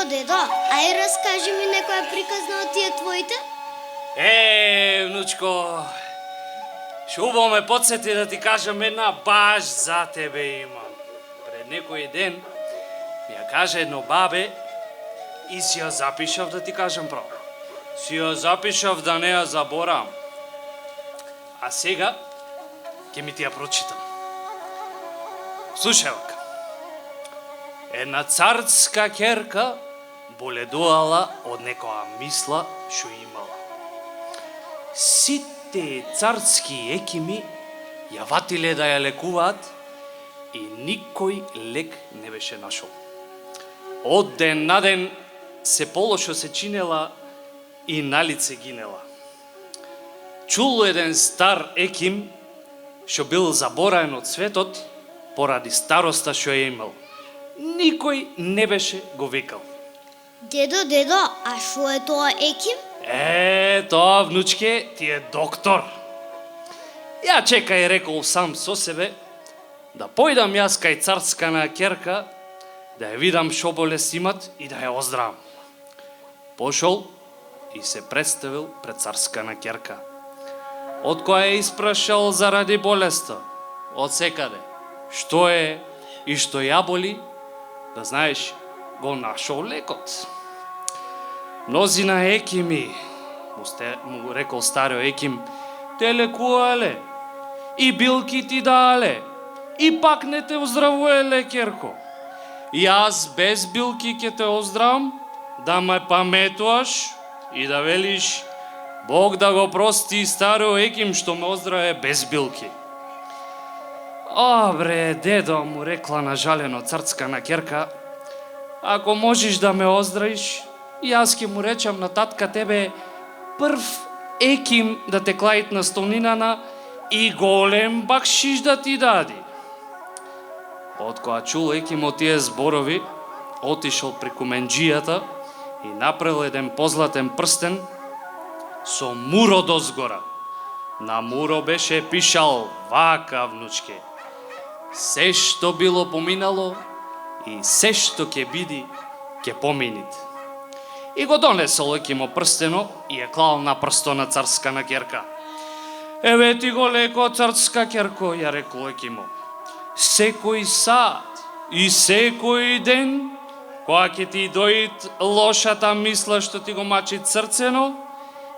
Дедо, ај раскажи ми некоја приказна од тие твоите? Внучко, шубо ме подсети да ти кажам една баш за тебе имам. Пред некој ден ми ја каже едно бабе и си ја запишав да ти кажам право. Си ја запишав да не ја заборам. А сега ќе ми ти ја прочитам. Слушај вака. Една царска ќерка боледувала од некоја мисла што имала. Сите царски екими ја ватиле да ја лекуваат и никој лек не беше нашол. Од ден на ден се полошо се чинела и налице гинела. Чул еден стар еким што бил забораен од светот поради староста што ја имал. Никој не беше го викал. Дедо, а шо е тоа еким? Тоа, внучке, ти е доктор. Ја чекај, рекол сам со себе, да појдам јас кај царска на ќерка, да ја видам шо болест имат и да ја оздравам. Пошол и се представил пред царска на ќерка. Од која е испрашал заради болеста, од секаде, што е и што ја боли, да знаеш, го нашол лекот. Мнозина екими, му рекол старио еким, те лекувале, и билки ти даале, и пак не те оздравуеле, ќерко. Јас без билки ќе те оздравам, да ме паметуваш и да велиш Бог да го прости старио еким што ме оздраве без билки. Бре, дедо, му рекла нажалено царска на ќерка, ако можеш да ме оздравиш, јас ќе му речам на татка тебе прв еким да те клаит на столнинана и голем бакшиш да ти дади. Од која чул екимот тие зборови, отишол преку менџијата и направил еден позлатен прстен со муро дозгора. На муро беше пишал вака, внучке: се што било поминало и се што ќе биде, ќе поминит. И го донесол екимо прстено и ја клал на прсто на царска на ќерка. Еве ти го леко, царска ќерко, ја рекол екимо. Секој сат и секој ден, кога ќе ти дојд лошата мисла што ти го мачи срцено,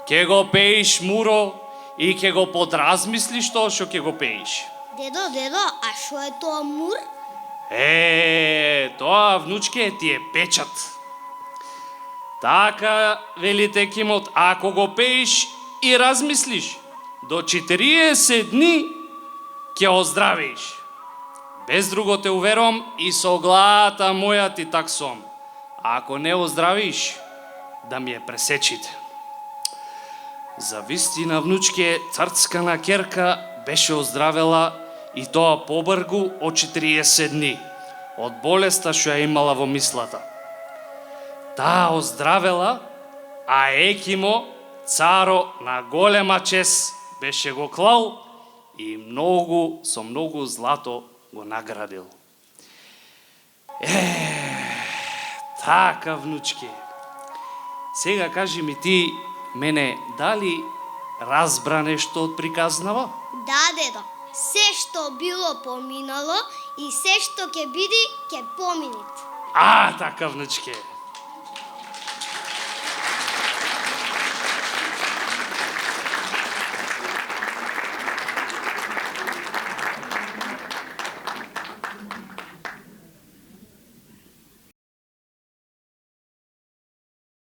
ќе го пеиш муро и ќе го подразмислиш тоа што ќе го пеиш. Дедо, а шо е тоа мур? Тоа, внучке, ти е печат. Така, велите екимот, ако го пеиш и размислиш, до 40 дни ќе оздравиш. Без друго те уверувам и со главата моја ти таксувам. Ако не оздравиш, да ми ја пресечите. За вистина, внучке, царска на ќерка беше оздравела и тоа побргу од 40 дни, од болеста што ја имала во мислата. Таа оздравела, а екимо, царо на голема чест, беше го клал и со многу злато го наградил. Така, внучке. Сега кажи ми ти мене, дали разбра нешто од приказнава? Да, дедо. Се што било поминало и се што ќе биде, ќе поминит. Така, внучке.